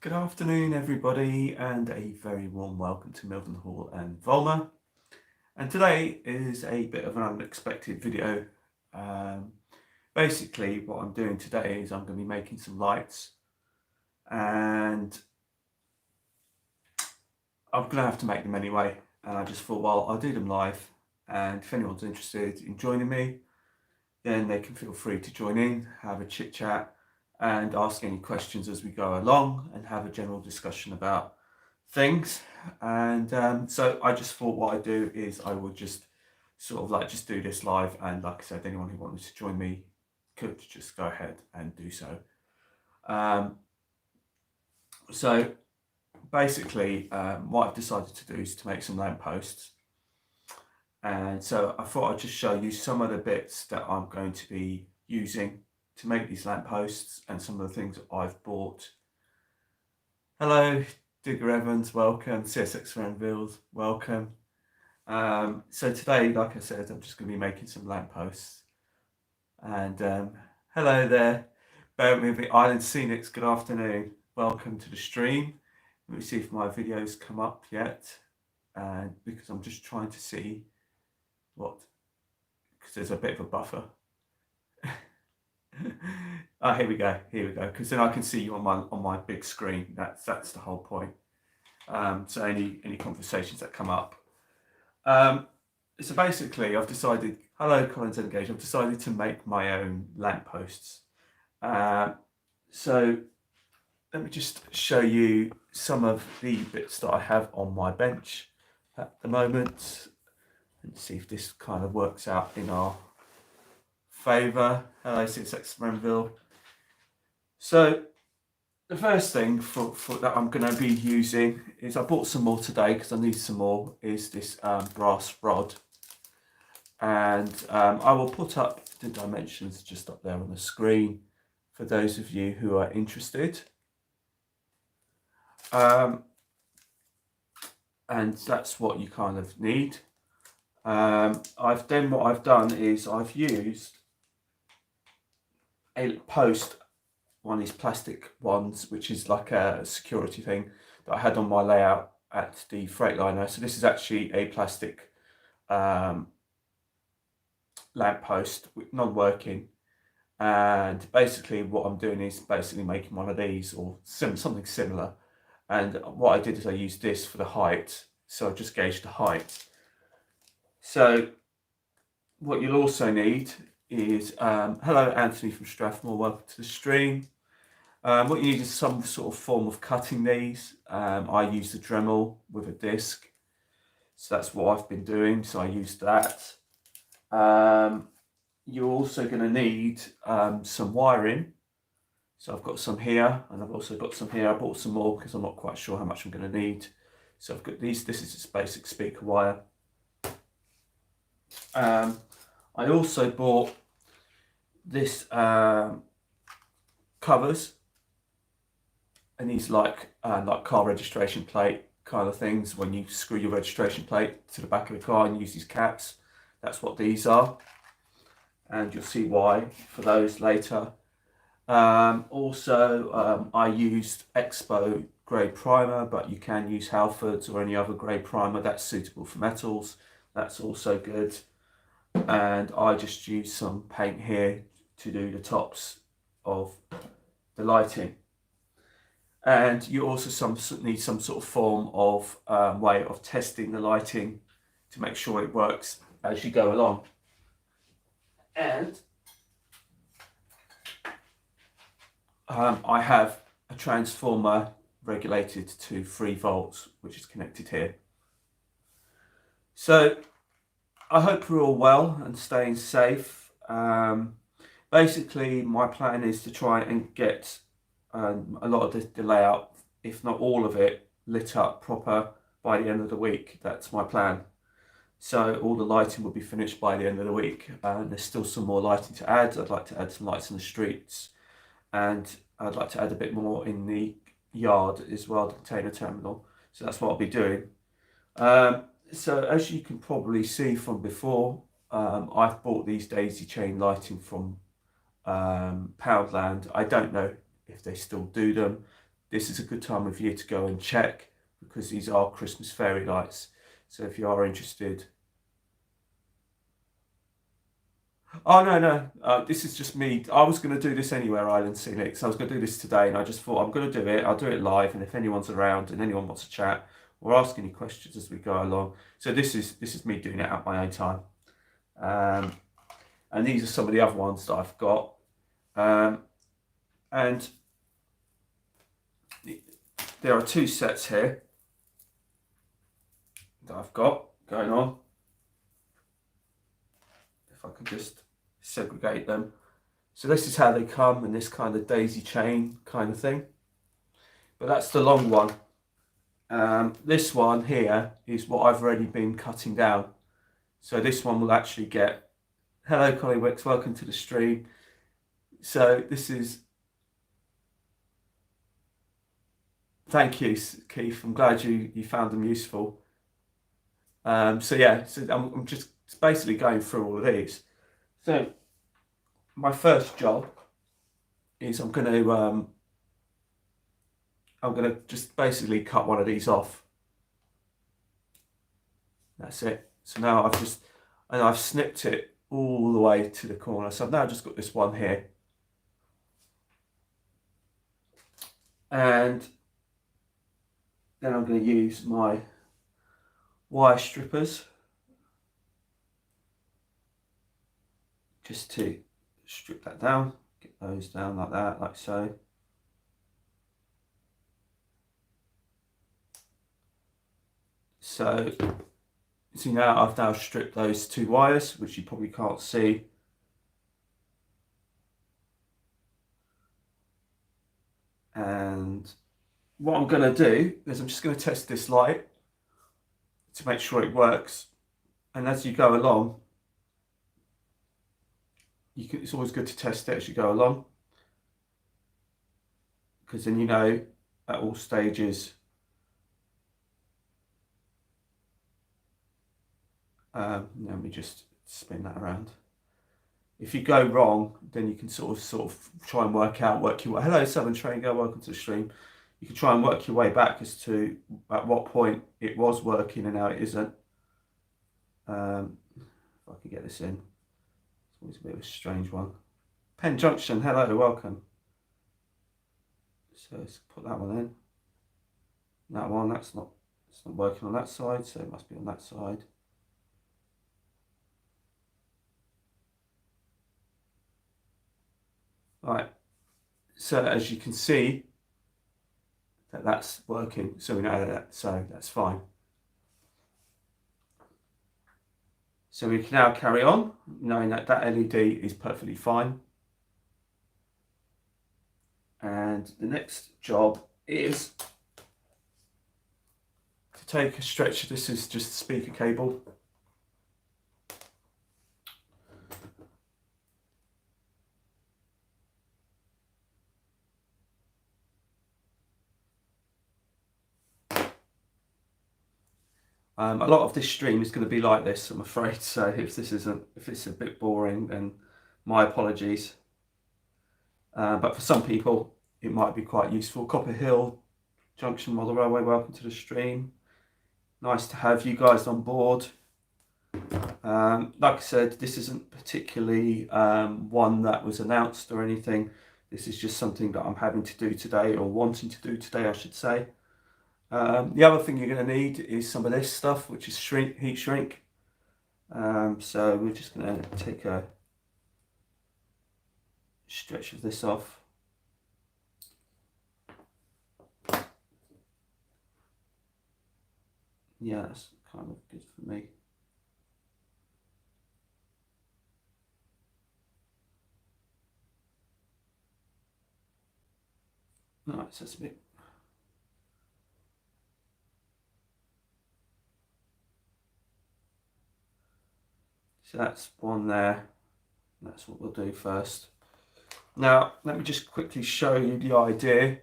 Good afternoon, everybody, and a very warm welcome to Mildenhall and Volmer. And today is a bit of an unexpected video. Um, Basically, what I'm doing today is I'm going to be making some lights, and I'm going to have to make them anyway. And I just thought, well, I'll do them live, and if anyone's interested in joining me, then they can feel free to join in, have a chit chat, and ask any questions as we go along, and have a general discussion about things. And so I just thought what I'd do is I would just sort of just do this live, and like I said, anyone who wanted to join me could just go ahead and do so. So basically, what I've decided to do is to make some lampposts. And so I thought I'd just show you some of the bits that I'm going to be using to make these lampposts and some of the things that I've bought. Hello, Digger Evans, welcome. CSX Renville, welcome. So today, like I said, I'm just going to be making some lampposts. And hello there, Bear Movie Island Scenics, good afternoon. Welcome to the stream. Let me see if my videos come up yet. Because I'm just trying to see because there's a bit of a buffer. Oh, here we go, because then I can see you on my big screen. That's the whole point. So any conversations that come up. So basically, I've decided. Hello, Collins Engage. I've decided to make my own lampposts. So let me just show you some of the bits that I have on my bench at the moment, and see if this kind of works out in our favour. Hello, CSX Renville. So the first thing for that I'm going to be using is, I bought some more today because I need some more, is this brass rod. And I will put up the dimensions just up there on the screen for those of you who are interested. And that's what you kind of need. What I've done is I've used a post, one of these plastic ones, which is like a security thing that I had on my layout at the Freightliner. So this is actually a plastic lamppost, non-working, and basically what I'm doing is basically making one of these or something similar. And what I did is I used this for the height, so I just gauged the height. So what you'll also need is, hello Anthony from Strathmore, welcome to the stream. What you need is some sort of form of cutting these. I use the Dremel with a disc, so that's what I've been doing, so I used that. You're also going to need some wiring. So I've got some here, and I've also got some here. I bought some more because I'm not quite sure how much I'm going to need. So I've got these. This is just basic speaker wire. I also bought this covers, and these like car registration plate kind of things. When you screw your registration plate to the back of the car and use these caps, that's what these are, and you'll see why for those later. Also, I used Expo grey primer, but you can use Halfords or any other grey primer that's suitable for metals. That's also good. And I just used some paint here to do the tops of the lighting. And you also need some sort of form of way of testing the lighting to make sure it works as you go along. And I have a transformer regulated to 3 volts, which is connected here. So I hope we're all well and staying safe. Basically, my plan is to try and get a lot of the layout, if not all of it, lit up proper by the end of the week. That's my plan. So all the lighting will be finished by the end of the week. There's still some more lighting to add. I'd like to add some lights in the streets, and I'd like to add a bit more in the yard as well, the container terminal. So that's what I'll be doing. So as you can probably see from before, I've bought these daisy chain lighting from Poundland. I don't know if they still do them. this is a good time of year to go and check, because these are Christmas fairy lights. So if you are interested. Oh, no. This is just me. I was going to do this anywhere, Island Scenic. So I was going to do this today, and I just thought I'm going to do it. I'll do it live, and if anyone's around and anyone wants to chat or ask any questions as we go along. So this is me doing it at my own time. And these are some of the other ones that I've got. And there are two sets here that I've got going on. If I can just segregate them. So this is how they come, in this kind of daisy chain kind of thing. But that's the long one. This one here is what I've already been cutting down. So this one will actually get, hello Collie Wicks, welcome to the stream. So this is, thank you Keith, I'm glad you found them useful. So yeah, so I'm just basically going through all of these. So my first job is I'm going to just basically cut one of these off. That's it. So now I've snipped it all the way to the corner. So I've now just got this one here. And then I'm going to use my wire strippers just to strip that down, get those down like that, like so. So see now I've now stripped those two wires, which you probably can't see. And what I'm going to do is I'm just going to test this light to make sure it works. And as you go along, it's always good to test it as you go along, because then you know at all stages let me just spin that around. If you go wrong, then you can sort of try and work your way. Hello Southern Train Girl, welcome to the stream. You can try and work your way back as to at what point it was working and now it isn't. If I can get this in. It's always a bit of a strange one. Penn Junction, hello, welcome. So let's put that one in. That one, it's not working on that side, so it must be on that side. Right, so as you can see, that's working, so we know that, so that's fine. So we can now carry on, knowing that that LED is perfectly fine. And the next job is to take a stretcher. This is just a speaker cable. A lot of this stream is going to be like this, I'm afraid. So if it's a bit boring, then my apologies. But for some people, it might be quite useful. Copper Hill Junction Model Railway, welcome to the stream. Nice to have you guys on board. Like I said, this isn't particularly one that was announced or anything. This is just something that I'm having to do today, or wanting to do today, I should say. The other thing you're going to need is some of this stuff, which is heat shrink. So we're just going to take a stretch of this off. Yeah, that's kind of good for me. Right, so that's a bit. So that's one there. That's what we'll do first. Now, let me just quickly show you the idea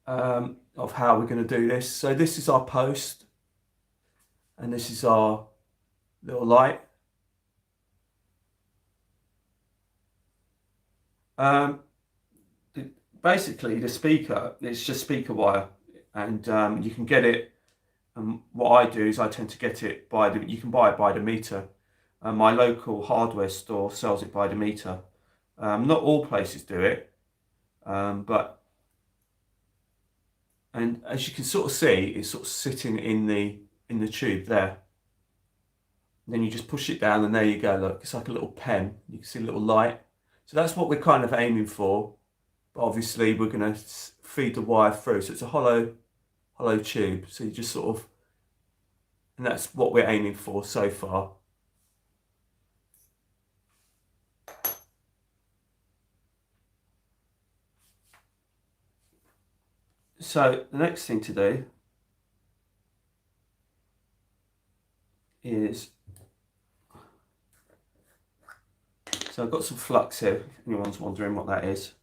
of how we're going to do this. So this is our post, and this is our little light. basically the speaker, it's just speaker wire, and you can get it. And what I do is I tend to get it by the. You can buy it by the meter. My local hardware store sells it by the meter. Not all places do it, but and as you can sort of see, it's sort of sitting in the tube there. And then you just push it down, and there you go. Look, it's like a little pen. You can see a little light. So that's what we're kind of aiming for. But obviously, we're going to feed the wire through. So it's a hollow tube. So you just sort of, and that's what we're aiming for so far. So the next thing to do is, so I've got some flux here, if anyone's wondering what that is.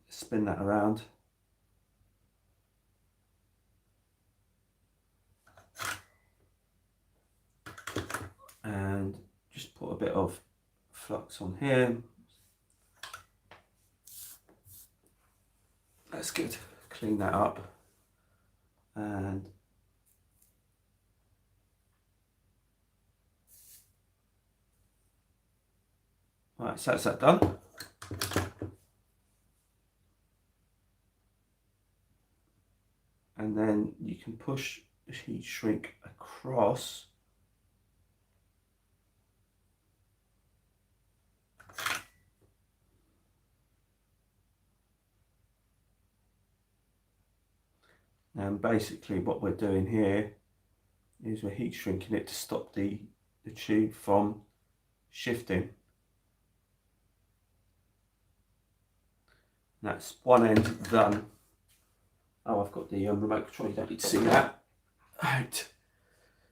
Spin that around. And just put a bit of flux on here. That's good. Clean that up. And right, so that's that done. And then you can push the heat shrink across. And basically what we're doing here is we're heat shrinking it to stop the tube from shifting. And that's one end done. Oh, I've got the remote control, you don't need to see that. Right.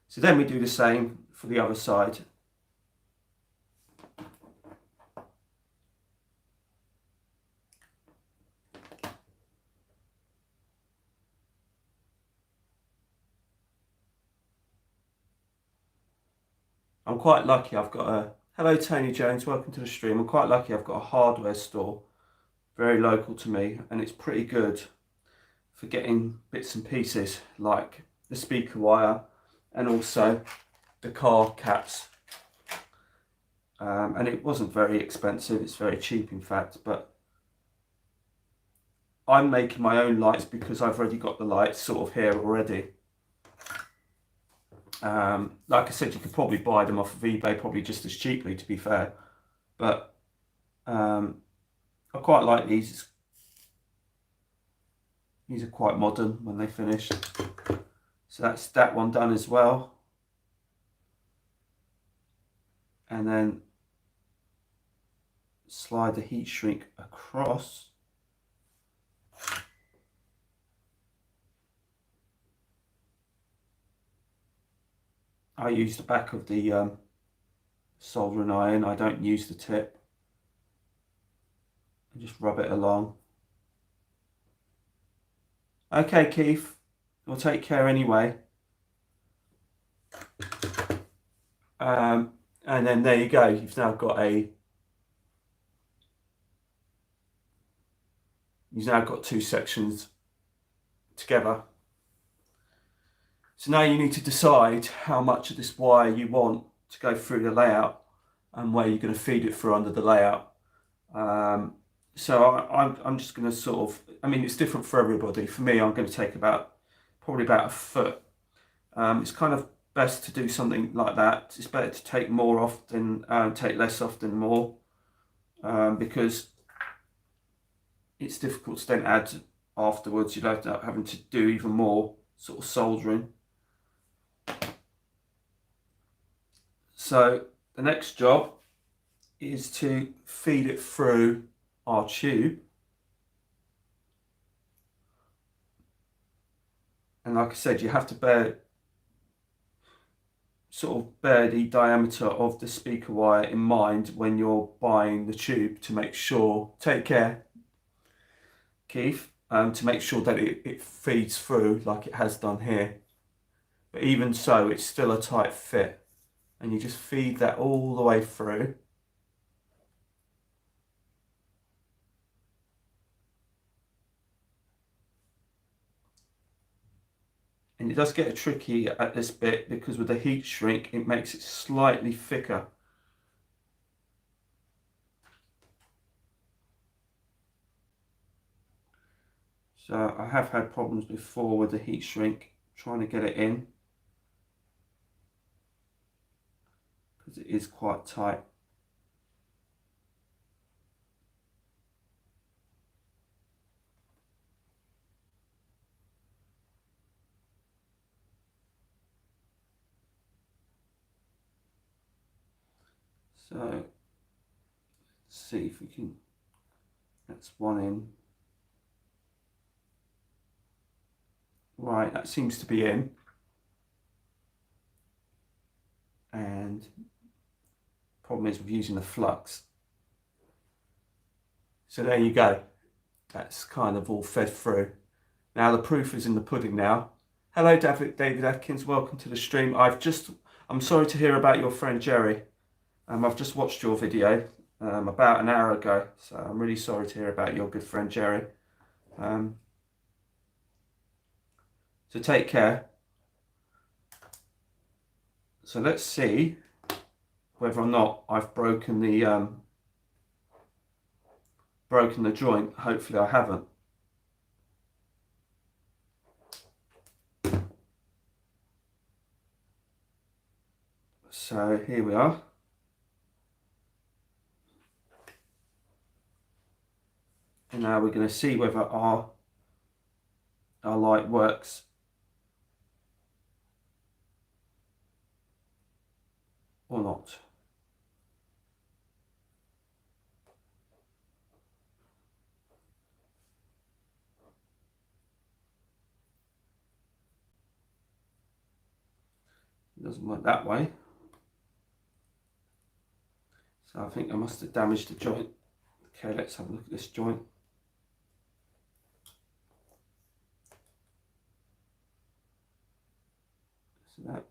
So then we do the same for the other side. I'm quite lucky I've got a, hello Tony Jones, welcome to the stream. I'm quite lucky I've got a hardware store very local to me, and it's pretty good for getting bits and pieces like the speaker wire and also the car caps. And it wasn't very expensive, it's very cheap in fact, but I'm making my own lights because I've already got the lights sort of here already. Like I said, you could probably buy them off of eBay probably just as cheaply, to be fair, but I quite like these. These are quite modern when they finish. So that's that one done as well. And then slide the heat shrink across. I use the back of the soldering iron. I don't use the tip. I just rub it along. Okay, Keith, we'll take care anyway. And then there you go. You've now got two sections together. So now you need to decide how much of this wire you want to go through the layout and where you're going to feed it through under the layout. So I'm just going to sort of, I mean, it's different for everybody. For me, I'm going to take probably about a foot. It's kind of best to do something like that. It's better to take more off than take less off than more, because it's difficult to then add afterwards. You'll end up having to do even more sort of soldering. So the next job is to feed it through our tube. And like I said, you have to bear the diameter of the speaker wire in mind when you're buying the tube, to make sure, take care, Keith, to make sure that it feeds through like it has done here. But even so, it's still a tight fit. and you just feed that all the way through. And it does get tricky at this bit because with the heat shrink, it makes it slightly thicker. So I have had problems before with the heat shrink trying to get it in because it is quite tight. So let's see if we can, that's one in. Right, that seems to be in. And problem is with using the flux. So there you go. That's kind of all fed through. Now the proof is in the pudding now. Hello, David Atkins. Welcome to the stream. I'm sorry to hear about your friend Jerry. I've just watched your video about an hour ago, so I'm really sorry to hear about your good friend Jerry. So take care. So let's see whether or not I've broken the joint. Hopefully I haven't. So here we are. And now we're going to see whether our light works. Or not. It doesn't work that way. So I think I must have damaged the joint. Okay, let's have a look at this joint. So that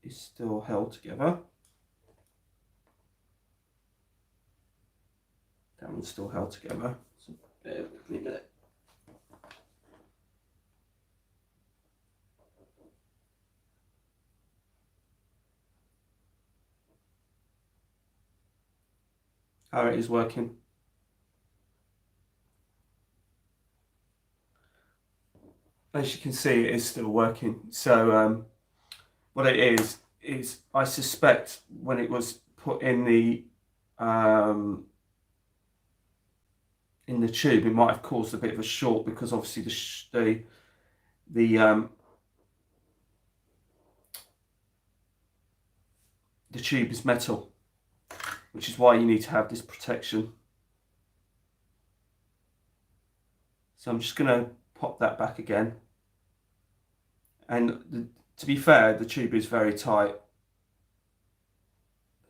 is still held together. That one's still held together. So bear with me a minute. How it is working. As you can see, it is still working. So what it is I suspect when it was put in the tube, it might have caused a bit of a short because obviously the tube is metal, which is why you need to have this protection. So I'm just going to pop that back again. And to be fair, the tube is very tight.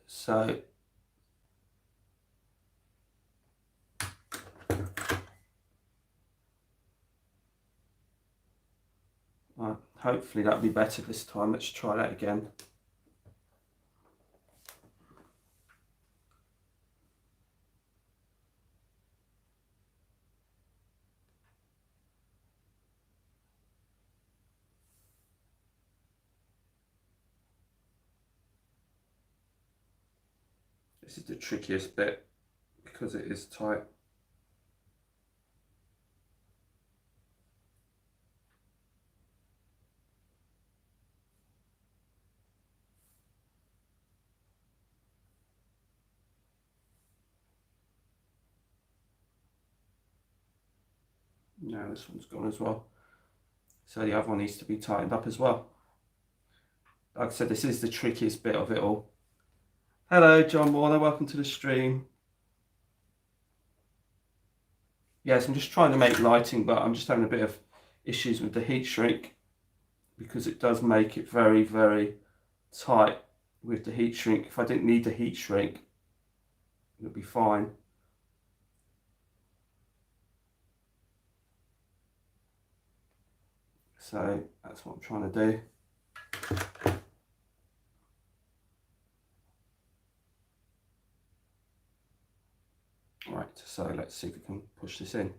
So hopefully that'll be better this time. Let's try that again. This is the trickiest bit because it is tight. Now this one's gone as well. So the other one needs to be tightened up as well. Like I said, this is the trickiest bit of it all. Hello, John Warner. Welcome to the stream. Yes, I'm just trying to make lighting, but I'm just having a bit of issues with the heat shrink because it does make it very, very tight with the heat shrink. If I didn't need the heat shrink, it would be fine. So that's what I'm trying to do. Right, so let's see if we can push this in.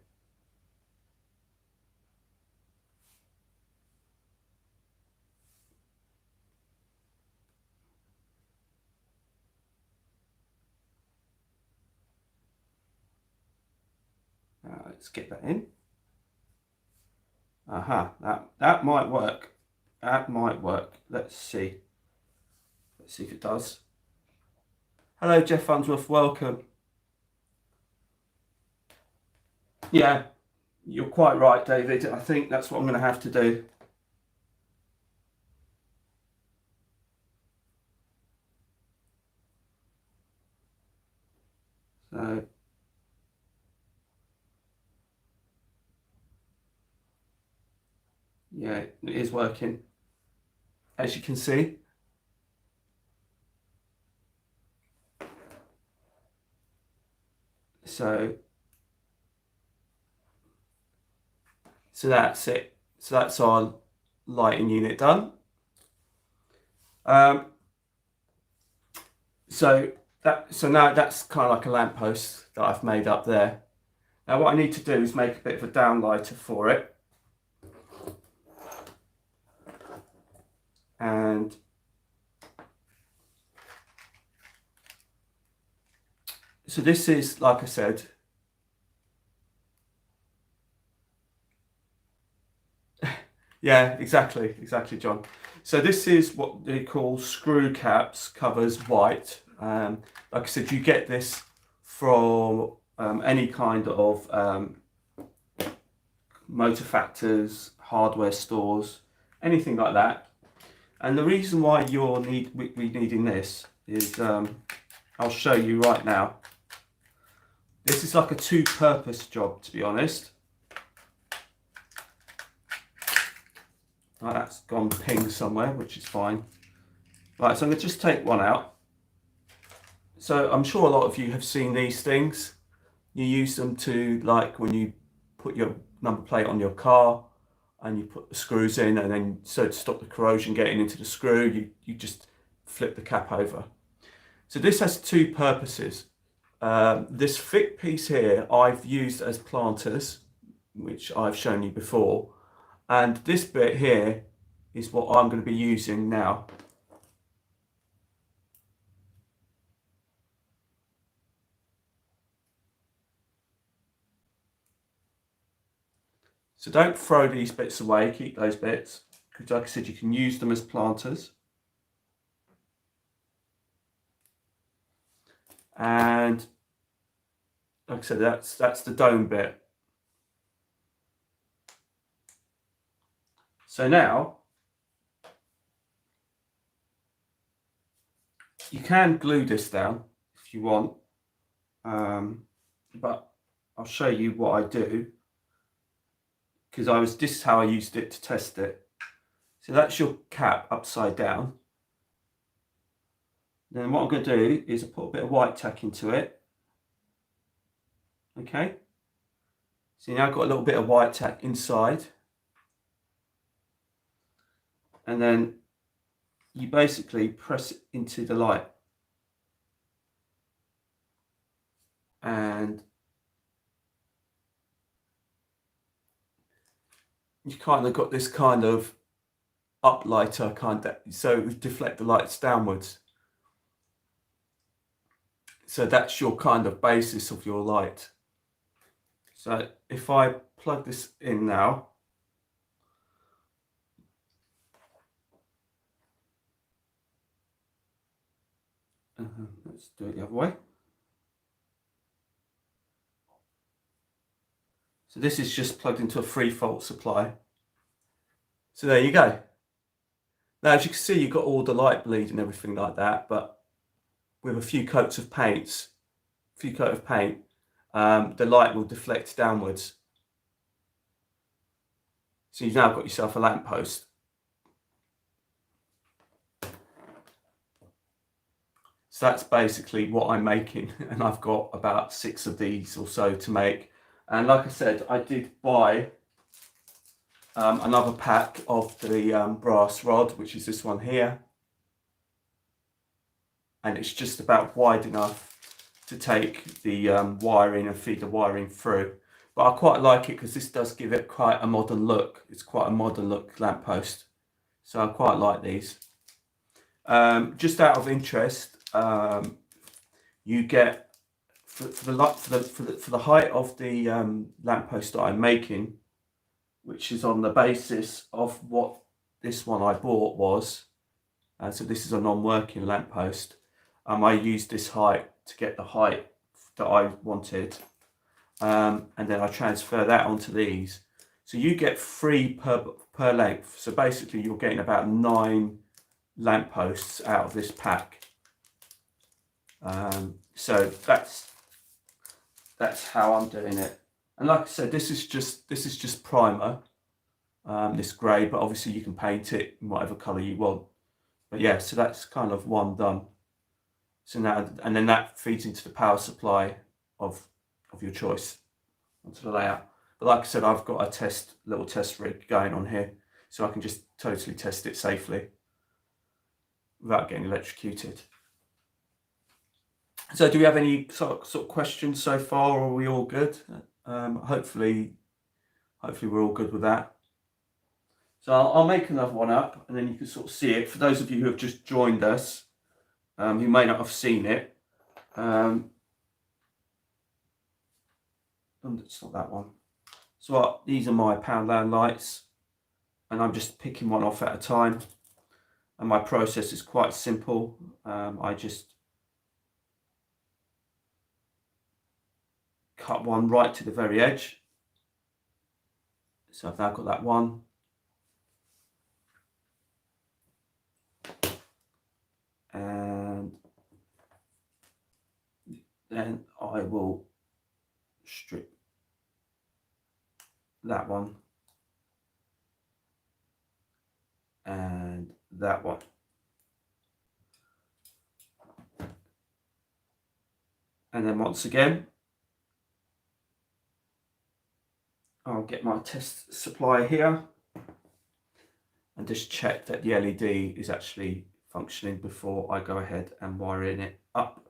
Let's get that in. Aha, that might work. That might work. Let's see. Let's see if it does. Hello, Jeff Unsworth. Welcome. Yeah, you're quite right, David. I think that's what I'm going to have to do. So, yeah, it is working, as you can see. So that's it. So that's our lighting unit done. So now that's kind of like a lamppost that I've made up there. Now what I need to do is make a bit of a downlighter for it. And so this is, like I said, yeah, exactly, John. So this is what they call screw caps, covers white. Like I said, you get this from any kind of motor factors, hardware stores, anything like that. And the reason why we're needing this is, I'll show you right now. This is like a two-purpose job, to be honest. Right, that's gone ping somewhere, which is fine. Right, so I'm going to just take one out. So I'm sure a lot of you have seen these things. You use them to, like, when you put your number plate on your car and you put the screws in, and then so to stop the corrosion getting into the screw, you just flip the cap over. So this has two purposes. This thick piece here I've used as planters, which I've shown you before. And this bit here is what I'm going to be using now. So don't throw these bits away, keep those bits, because like I said, you can use them as planters. And like I said, that's the dome bit. So now you can glue this down if you want, but I'll show you what I do, because this is how I used it to test it. So that's your cap upside down. Then what I'm going to do is put a bit of white tack into it. Okay. So now I've got a little bit of white tack inside. And then you basically press it into the light. And you kind of got this kind of uplighter so it would deflect the lights downwards. So that's your kind of basis of your light. So if I plug this in now, let's do it the other way. So this is just plugged into a 3-volt supply. So there you go. Now, as you can see, you've got all the light bleed and everything like that, but with a few coats of paint, the light will deflect downwards. So you've now got yourself a lamppost. So that's basically what I'm making, and I've got about 6 of these or so to make. And like I said, I did buy another pack of the brass rod, which is this one here. And it's just about wide enough to take the wiring and feed the wiring through. But I quite like it because this does give it quite a modern look. It's quite a modern look lamppost. So I quite like these. Just out of interest, you get for the height of the lamppost that I'm making, which is on the basis of what this one I bought was. So this is a non-working lamppost. I used this height to get the height that I wanted, and then I transfer that onto these. So you get 3 per length. So basically, you're getting about 9 lampposts out of this pack. So that's how I'm doing it. And like I said, this is just primer, this grey, but obviously you can paint it in whatever colour you want. But yeah, so that's kind of one done. So now, and then that feeds into the power supply of your choice onto the layout. But like I said, I've got a little test rig going on here, so I can just totally test it safely without getting electrocuted. So do we have any sort of questions so far, or are we all good? Hopefully we're all good with that. So I'll make another one up, and then you can sort of see it. For those of you who have just joined us, who may not have seen it, it's not that one. So these are my Poundland lights, and I'm just picking one off at a time. And my process is quite simple. I just cut one right to the very edge. So I've now got that one. And then I will strip that one and that one. And then once again, I'll get my test supply here and just check that the LED is actually functioning before I go ahead and wiring it up.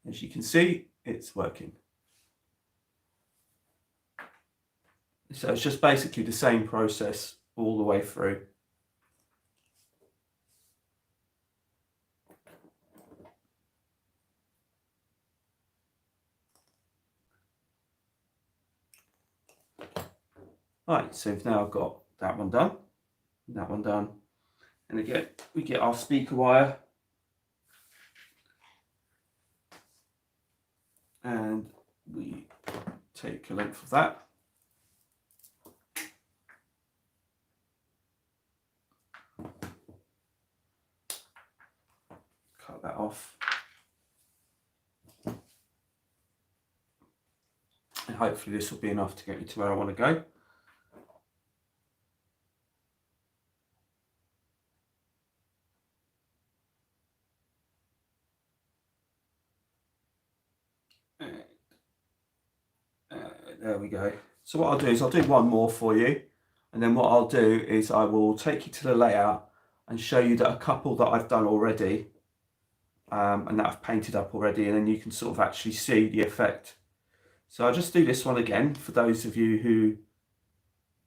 As you can see, it's working. So it's just basically the same process all the way through. Right, so now I've got that one done, that one done. And again, we get our speaker wire, and we take a length of that. Cut that off. And hopefully this will be enough to get me to where I want to go. There we go. So what I'll do is I'll do one more for you, and then what I'll do is I will take you to the layout and show you that a couple that I've done already, and that I've painted up already, and then you can sort of actually see the effect. So I'll just do this one again for those of you who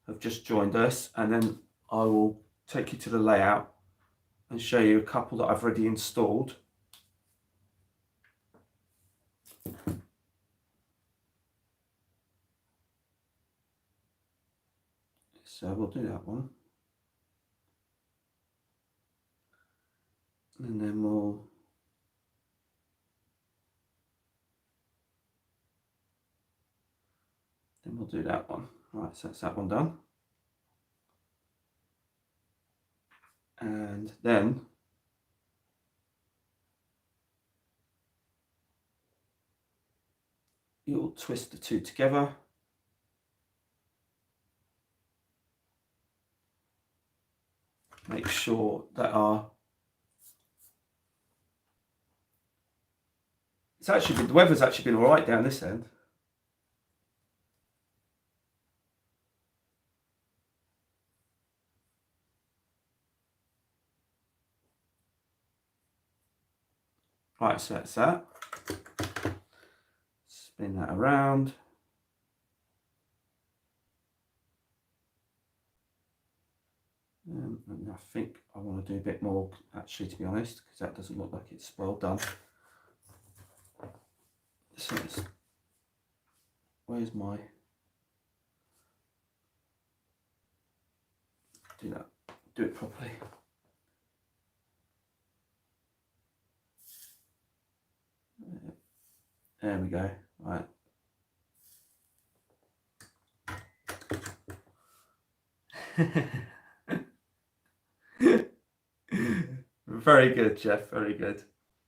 have just joined us, and then I will take you to the layout and show you a couple that I've already installed. So we'll do that one. And then we'll do that one. Right, so that's that one done. And then you'll twist the two together. Make sure that the weather's actually been all right down this end. Right, so that's that. Spin that around. And I think I want to do a bit more, actually, to be honest, because that doesn't look like it's well done. So where's my... Do it properly. There we go. Right. Very good, Jeff. Very good.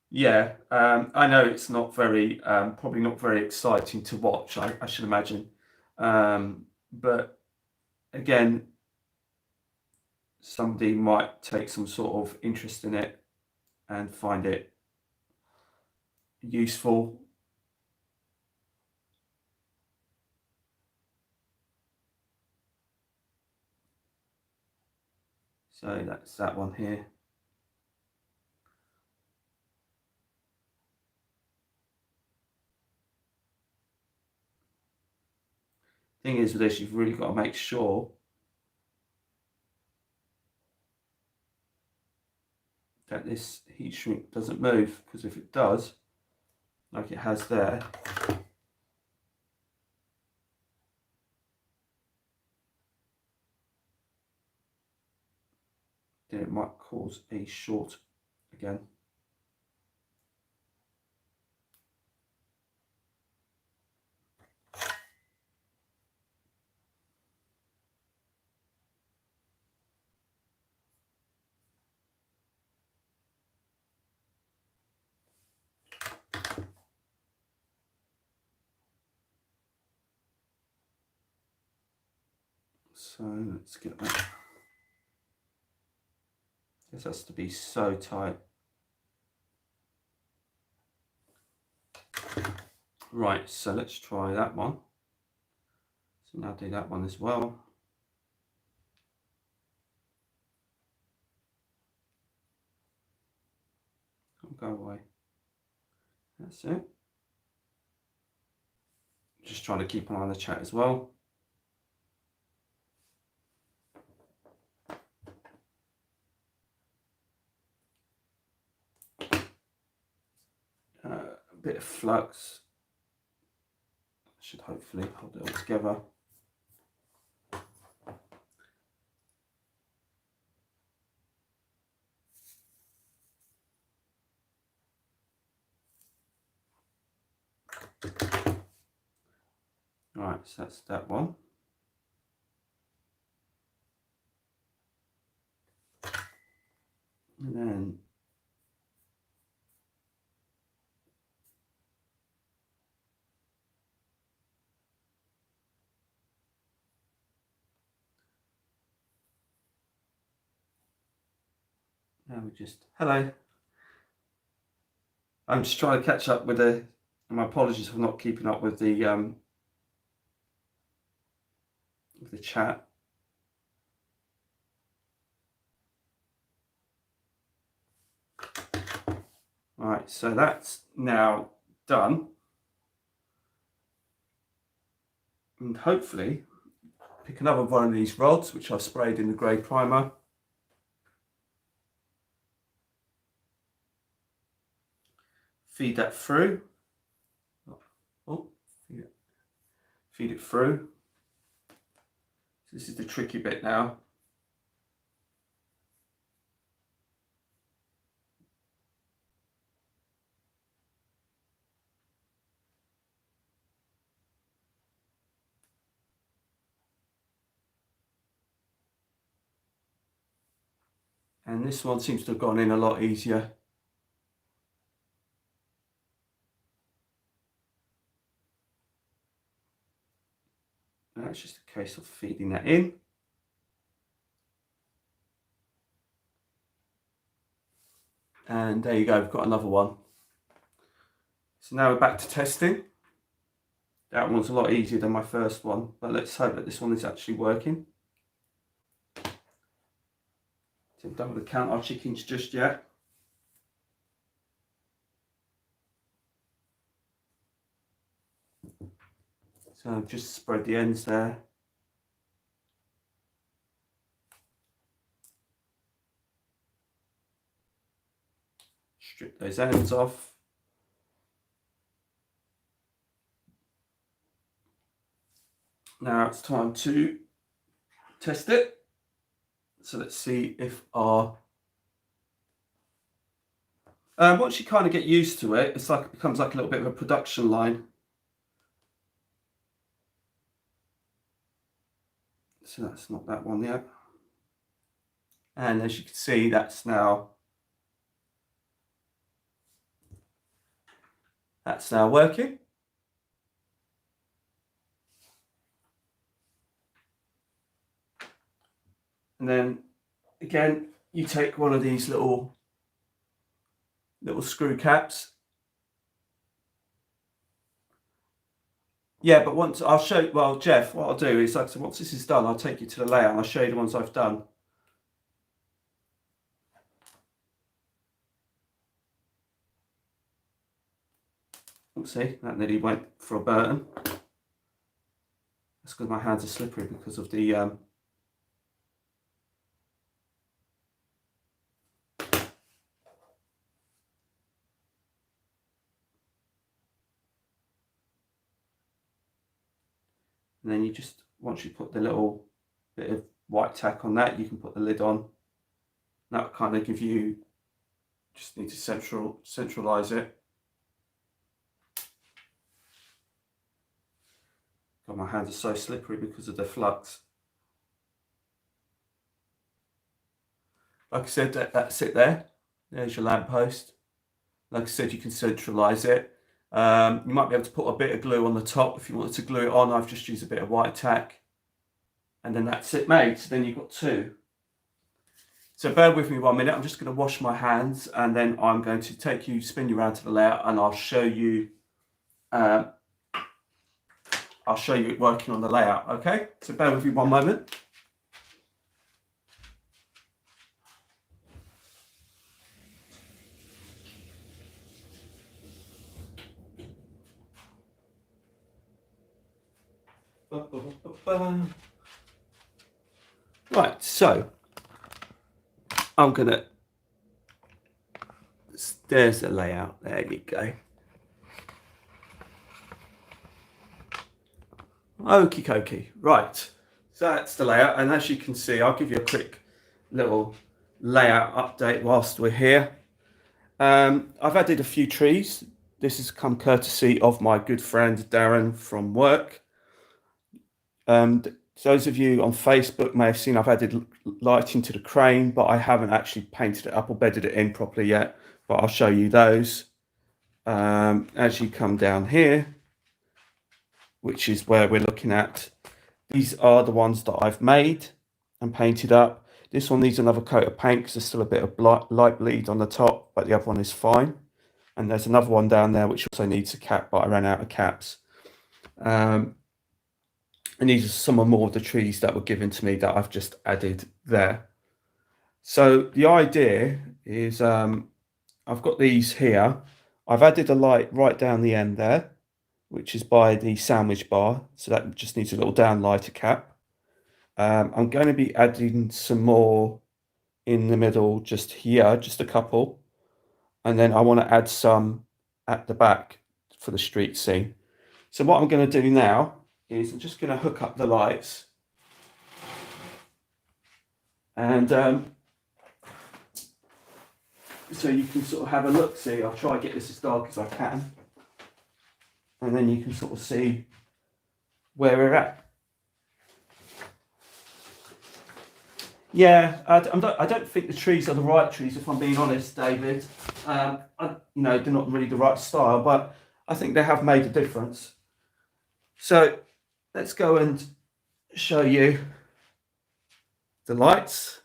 Yeah, I know it's not very, probably not very exciting to watch, I should imagine. But again, somebody might take some sort of interest in it and find it useful. So that's that one here. Thing is with this, you've really got to make sure that this heat shrink doesn't move, because if it does, like it has there, then it might cause a short again. So let's get that. This has to be so tight. Right, so let's try that one. So now do that one as well. Go away. That's it. Just trying to keep an eye on the chat as well. A bit of flux should hopefully hold it all together. Right, so that's that one. And then now we just, hello. I'm just trying to catch up with the, and my apologies for not keeping up with the chat. Right, so that's now done. And hopefully pick another one of these rods, which I've sprayed in the grey primer. Feed that through. Oh, feed it through. So this is the tricky bit now. And this one seems to have gone in a lot easier. Now it's just a case of feeding that in. And there you go, we've got another one. So now we're back to testing. That one's a lot easier than my first one, but let's hope that this one is actually working. So I'm done with the count our chickens just yet. So just spread the ends there. Strip those ends off. Now it's time to test it. So let's see if our once you kind of get used to it, it's like it becomes like a little bit of a production line. So that's not that one yet. And as you can see, that's now working. And then again, you take one of these little screw caps. Yeah, but once I'll show you, well, Jeff, what I'll do is, like, so once this is done, I'll take you to the layout and I'll show you the ones I've done. See, that nearly went for a Burton. That's because my hands are slippery because of the and then you just, once you put the little bit of white tack on that, you can put the lid on. That will kind of give you, just need to centralize it. God, my hands are so slippery because of the flux. Like I said, that's it there. There's your lamppost. Like I said, you can centralize it. You might be able to put a bit of glue on the top if you wanted to glue it on. I've just used a bit of white tack. And then that's it made. So then you've got two. So bear with me 1 minute. I'm just going to wash my hands and then I'm going to spin you around to the layout and I'll show you it working on the layout. Okay, so bear with me 1 moment. Right, so I'm gonna, there's the layout, there you go. Okie dokie, right, so that's the layout, and as you can see, I'll give you a quick little layout update whilst we're here. I've added a few trees. This has come courtesy of my good friend Darren from work. Those of you on Facebook may have seen I've added lighting to the crane, but I haven't actually painted it up or bedded it in properly yet, but I'll show you those. As you come down here, which is where we're looking at, these are the ones that I've made and painted up. This one needs another coat of paint because there's still a bit of light bleed on the top, but the other one is fine. And there's another one down there which also needs a cap, but I ran out of caps. And these are some more of the trees that were given to me that I've just added there. So the idea is I've got these here. I've added a light right down the end there, which is by the sandwich bar. So that just needs a little downlighter cap. I'm going to be adding some more in the middle just here, just a couple. And then I want to add some at the back for the street scene. So what I'm going to do now is I'm just going to hook up the lights. And so you can sort of have a look, see, I'll try and get this as dark as I can. And then you can sort of see where we're at. Yeah, I don't think the trees are the right trees, if I'm being honest, David. They're not really the right style, but I think they have made a difference. So let's go and show you the lights.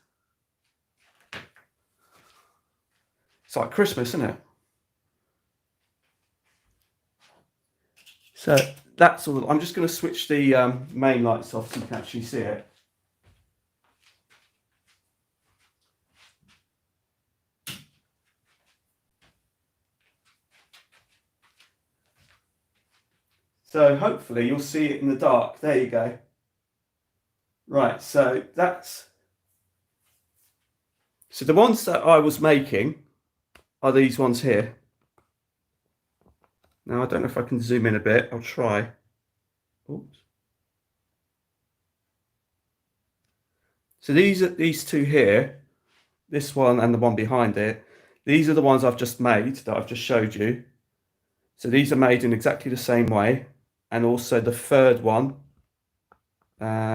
It's like Christmas, isn't it? So that's all. I'm just going to switch the main lights off so you can actually see it. So hopefully you'll see it in the dark. There you go. Right, so the ones that I was making are these ones here. Now I don't know if I can zoom in a bit. I'll try. Oops. So these two here, this one and the one behind it, these are the ones I've just made that I've just showed you. So these are made in exactly the same way. And also the third one,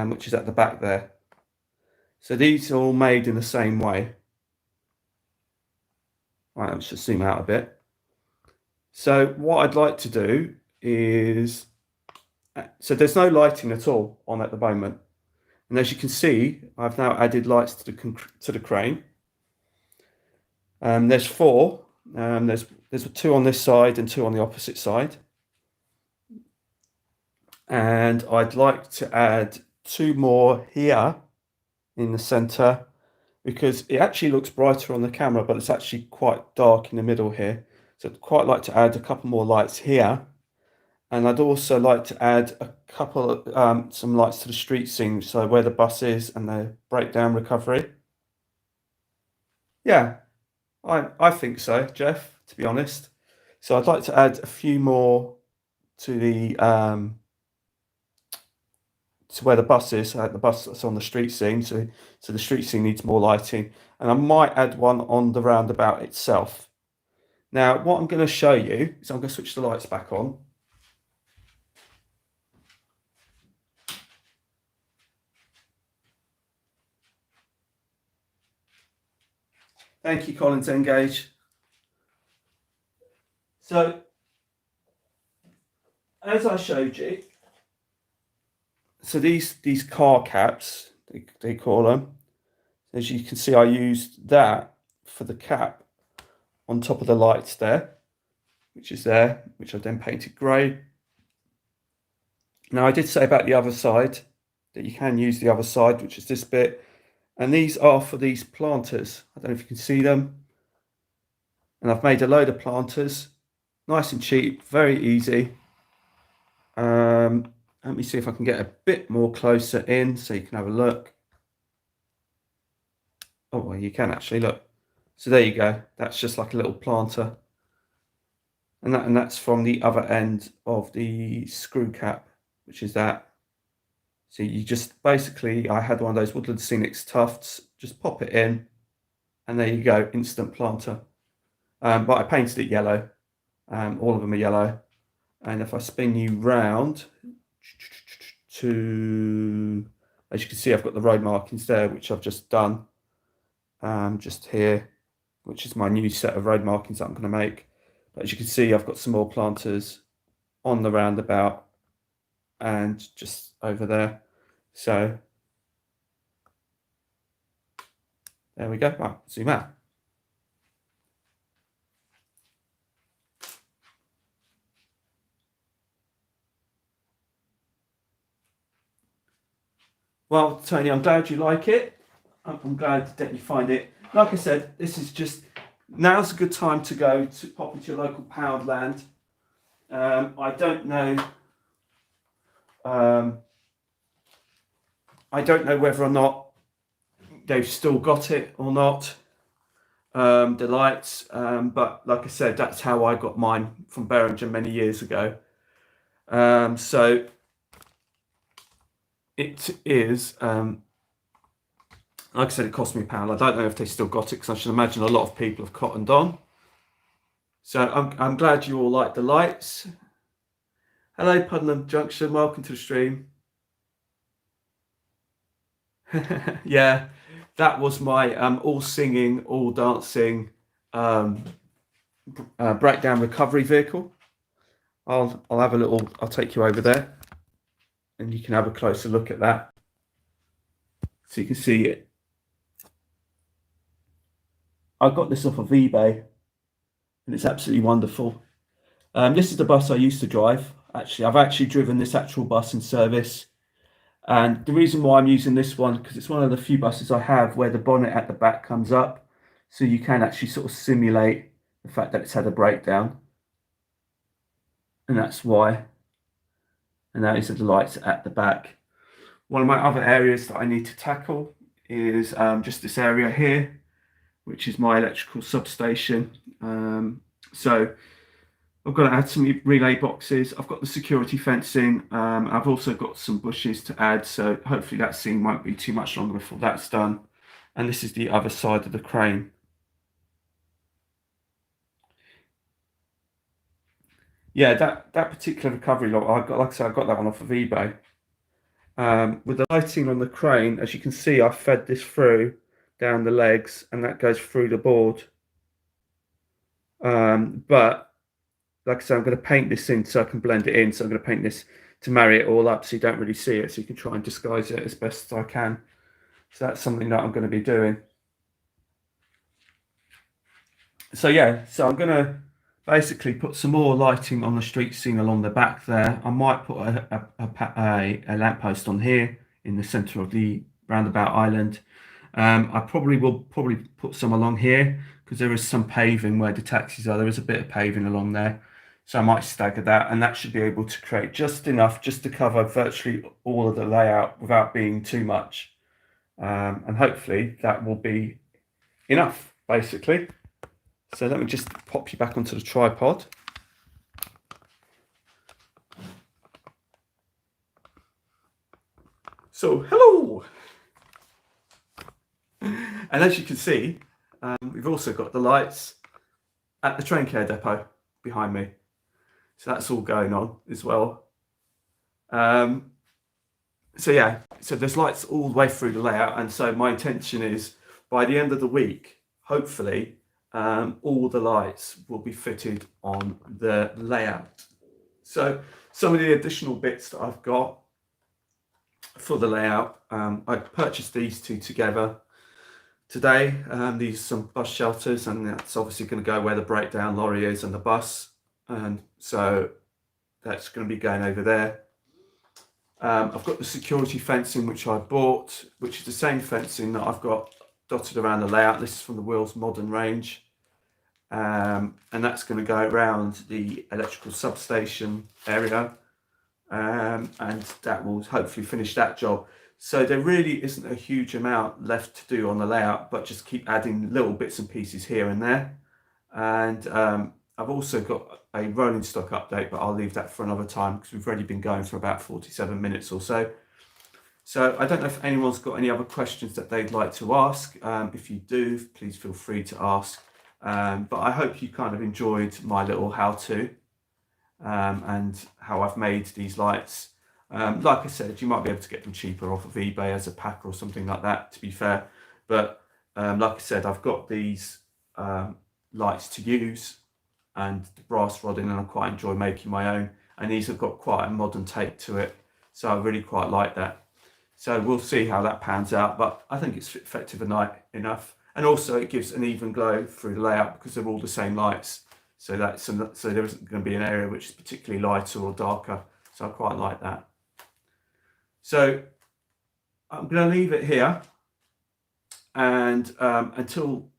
which is at the back there. So these are all made in the same way. Right, let's just zoom out a bit. So what I'd like to do is, so there's no lighting at all on at the moment. And as you can see, I've now added lights to the crane. There's four. There's two on this side and two on the opposite side. And I'd like to add two more here in the center because it actually looks brighter on the camera, but it's actually quite dark in the middle here. So I'd quite like to add a couple more lights here. And I'd also like to add a couple of some lights to the street scene, so where the bus is and the breakdown recovery. Yeah, I think so, Jeff, to be honest. So I'd like to add a few more to the to where the bus is, the bus that's on the street scene. So the street scene needs more lighting, and I might add one on the roundabout itself. Now, what I'm going to show you is I'm going to switch the lights back on. Thank you, Collins Engage. So, as I showed you, so these car caps, they call them. As you can see, I used that for the cap on top of the lights there, which is there, which I then painted grey. Now, I did say about the other side that you can use the other side, which is this bit. And these are for these planters. I don't know if you can see them. And I've made a load of planters. Nice and cheap, very easy. Let me see if I can get a bit more closer in so you can have a look. Oh, well, you can actually look. So there you go. That's just like a little planter. And that's from the other end of the screw cap, which is that. So you just basically, I had one of those Woodland Scenics tufts, just pop it in, and there you go, instant planter. But I painted it yellow. All of them are yellow. And if I spin you round to, as you can see, I've got the road markings there, which I've just done. Just here, which is my new set of road markings that I'm going to make. But as you can see, I've got some more planters on the roundabout and just over there. So there we go. Right, zoom out. Well, Tony, I'm glad you like it. I'm glad that you find it. Like I said, this is just, now's a good time to go to pop into your local Poundland. I don't know. I don't know whether or not they've still got it or not. The lights, but like I said, that's how I got mine from Behringer many years ago. So it is, like I said, it cost me £1. I don't know if they still got it because I should imagine a lot of people have cottoned on. So I'm glad you all like the lights. Hello, Puddenham Junction. Welcome to the stream. Yeah, that was my all singing, all dancing breakdown recovery vehicle. I'll have a little. I'll take you over there, and you can have a closer look at that, so you can see it. I got this off of eBay, and it's absolutely wonderful. This is the bus I used to drive. Actually, I've actually driven this actual bus in service. And the reason why I'm using this one, because it's one of the few buses I have where the bonnet at the back comes up. So you can actually sort of simulate the fact that it's had a breakdown. And that's why. and those are the lights at the back. One of my other areas that I need to tackle is just this area here, which is my electrical substation. So I've got to add some relay boxes. I've got the security fencing. I've also got some bushes to add, so hopefully that scene won't be too much longer before that's done. And this is the other side of the crane. Yeah, that particular recovery lock, I got, like I said, I got that one off of eBay. With the lighting on the crane, as you can see, I fed this through down the legs, and that goes through the board. But like I said, I'm going to paint this in so I can blend it in. So I'm going to paint this to marry it all up so you don't really see it, so you can try and disguise it as best as I can. So that's something that I'm going to be doing. So yeah, so I'm going to basically put some more lighting on the street scene along the back there. I might put a lamppost on here in the centre of the roundabout island. I probably will put some along here because there is some paving where the taxis are. There is a bit of paving along there. So I might stagger that, and that should be able to create just enough just to cover virtually all of the layout without being too much. And hopefully that will be enough, basically. So let me just pop you back onto the tripod. So, hello! And as you can see, we've also got the lights at the train care depot behind me. So that's all going on as well. So yeah, so there's lights all the way through the layout. And so my intention is by the end of the week, hopefully, all the lights will be fitted on the layout. So some of the additional bits that I've got for the layout, I purchased these two together today. These are some bus shelters, and that's obviously going to go where the breakdown lorry is and the bus. And so that's going to be going over there. I've got the security fencing which I bought, which is the same fencing that I've got dotted around the layout. This is from the Wills Modern range. And that's going to go around the electrical substation area. And that will hopefully finish that job. So there really isn't a huge amount left to do on the layout, but just keep adding little bits and pieces here and there. And I've also got a rolling stock update, but I'll leave that for another time because we've already been going for about 47 minutes or so. So I don't know if anyone's got any other questions that they'd like to ask. If you do, please feel free to ask. But I hope you kind of enjoyed my little how-to and how I've made these lights. Like I said, you might be able to get them cheaper off of eBay as a pack or something like that, to be fair. But like I said, I've got these lights to use and the brass rod in, and I quite enjoy making my own. And these have got quite a modern take to it. So I really quite like that. So we'll see how that pans out, but I think it's effective enough. And also it gives an even glow through the layout because they're all the same lights. So there isn't going to be an area which is particularly lighter or darker. So I quite like that. So I'm going to leave it here. And until...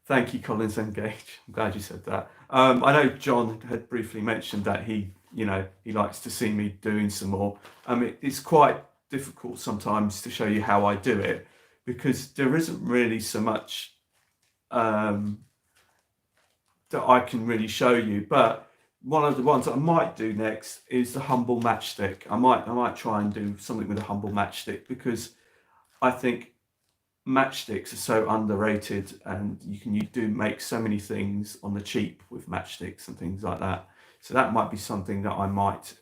Thank you, Collins Engage. I'm glad you said that. I know John had briefly mentioned that he likes to see me doing some more. It's quite difficult sometimes to show you how I do it because there isn't really so much that I can really show you. But one of the ones that I might do next is the humble matchstick. I might try and do something with a humble matchstick because I think matchsticks are so underrated, and you do make so many things on the cheap with matchsticks and things like that. So that might be something that I might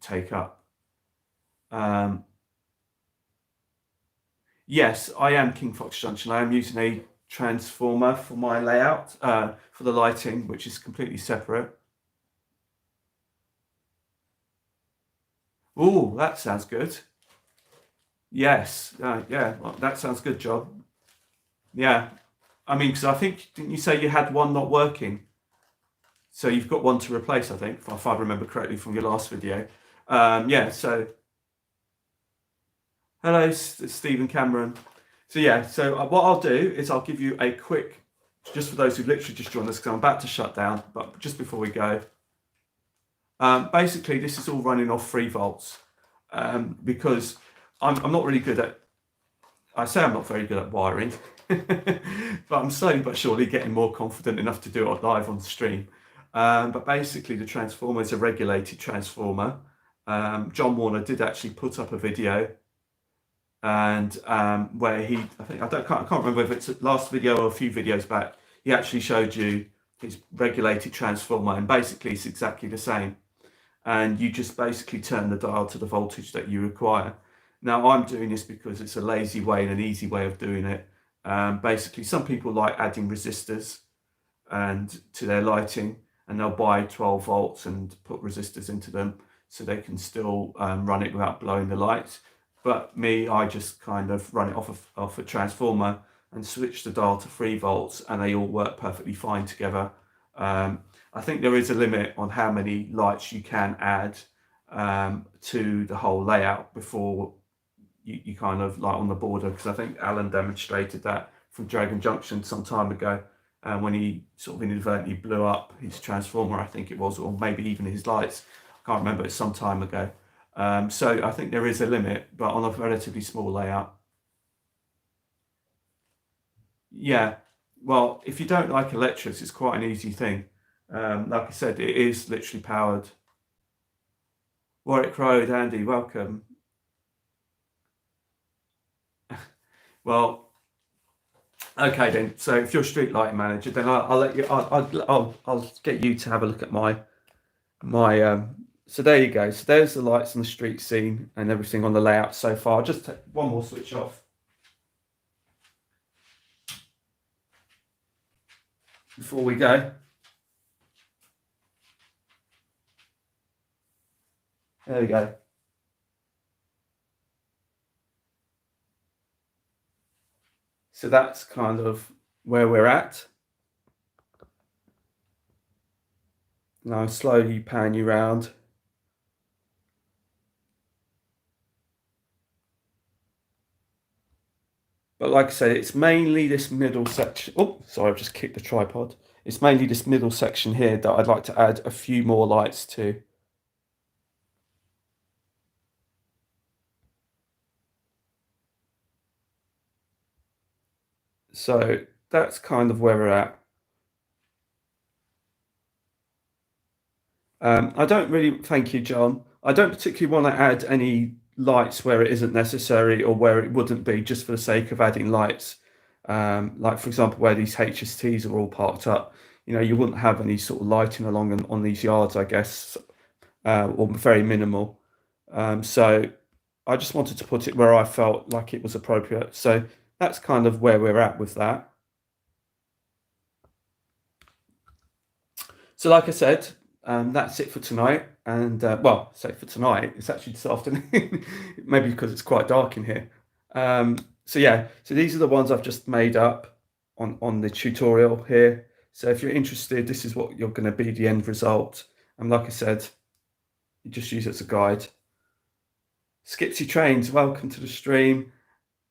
take up. Yes, I am King Fox Junction. I am using a transformer for my layout for the lighting, which is completely separate. Oh, that sounds good. Yes, yeah, well, that sounds good, John. Yeah, I mean, because I think, didn't you say you had one not working? So you've got one to replace, I think, if I remember correctly from your last video. Yeah, so hello, Stephen Cameron. So yeah, so what I'll do is I'll give you a quick, just for those who've literally just joined us, because I'm about to shut down, but just before we go, Basically, this is all running off 3 volts, because I'm not really good at. I say I'm not very good at wiring, but I'm slowly but surely getting more confident enough to do it live on the stream. But basically, the transformer is a regulated transformer. John Warner did actually put up a video, and where I can't remember if it's the last video or a few videos back. He actually showed you his regulated transformer, and basically it's exactly the same. And you just basically turn the dial to the voltage that you require. Now, I'm doing this because it's a lazy way and an easy way of doing it. Basically, some people like adding resistors and to their lighting, and they'll buy 12 volts and put resistors into them so they can still run it without blowing the lights. But me, I just kind of run it off a transformer and switch the dial to 3 volts, and they all work perfectly fine together. I think there is a limit on how many lights you can add to the whole layout before you kind of like on the border, because I think Alan demonstrated that from Dragon Junction some time ago, when he sort of inadvertently blew up his transformer, I think it was, or maybe even his lights. I can't remember, it's some time ago. So I think there is a limit, but on a relatively small layout. Yeah, well, if you don't like electrics, it's quite an easy thing. Like I said, it is literally powered. Warwick Road, Andy, welcome. Well, okay then. So if you're a street lighting manager, then I'll let you. I'll get you to have a look at my. So there you go. So there's the lights on the street scene and everything on the layout so far. I'll just take one more switch off before we go. There we go. So that's kind of where we're at. Now slowly pan you round. But like I said, it's mainly this middle section. Oh, sorry, I've just kicked the tripod. It's mainly this middle section here that I'd like to add a few more lights to. So that's kind of where we're at. I don't really, thank you, John. I don't particularly want to add any lights where it isn't necessary or where it wouldn't be, just for the sake of adding lights. Like for example, where these HSTs are all parked up, you wouldn't have any sort of lighting along on these yards, I guess, or very minimal. So I just wanted to put it where I felt like it was appropriate. So that's kind of where we're at with that. So like I said, that's it for tonight. And well, say for tonight, it's actually this afternoon, maybe because it's quite dark in here. So yeah, so these are the ones I've just made up on the tutorial here. So if you're interested, this is what you're going to be the end result. And like I said, you just use it as a guide. Skipsy Trains, welcome to the stream.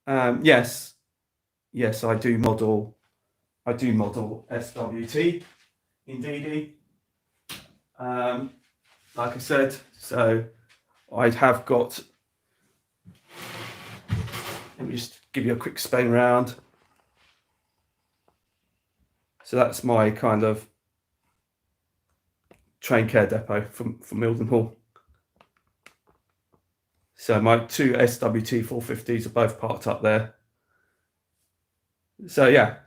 Yes, I do model SWT, indeedy. Like I said, so I have got. Let me just give you a quick spin round. So that's my kind of train care depot from Mildenhall. So my two SWT 450s are both parked up there. So yeah,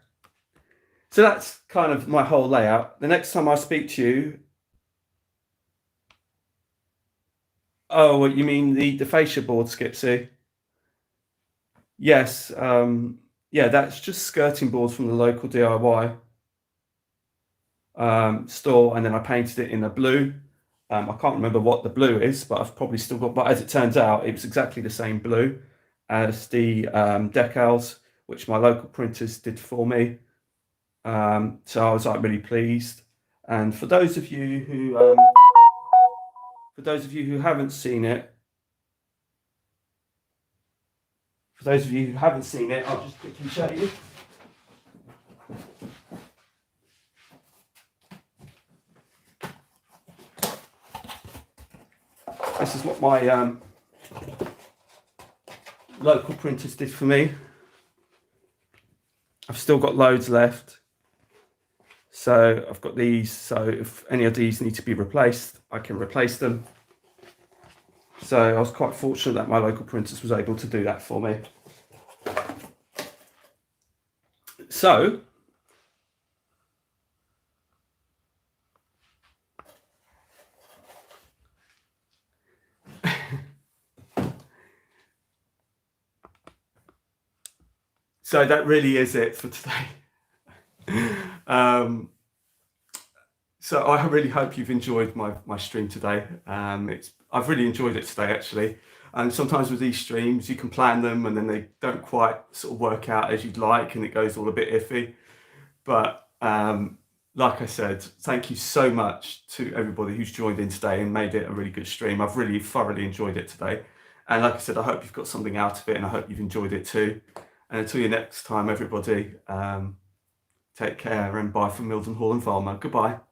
so that's kind of my whole layout. The next time I speak to you, oh, you mean the fascia board, Skipsy? Yes, yeah, that's just skirting boards from the local DIY store, and then I painted it in a blue. I can't remember what the blue is, but I've probably still got. But as it turns out, it was exactly the same blue as the decals, which my local printers did for me. So I was like really pleased. And for those of you who haven't seen it, I'll just quickly show you. is what my local printers did for me. I've still got loads left. So I've got these, so if any of these need to be replaced, I can replace them. So I was quite fortunate that my local printers was able to do that for me. So so that really is it for today. So I really hope you've enjoyed my stream today. I've really enjoyed it today, actually. And sometimes with these streams, you can plan them and then they don't quite sort of work out as you'd like, and it goes all a bit iffy. But like I said, thank you so much to everybody who's joined in today and made it a really good stream. I've really thoroughly enjoyed it today. And like I said, I hope you've got something out of it, and I hope you've enjoyed it too. And until you next time, everybody, take care and bye from Mildenhall and Valma. Goodbye.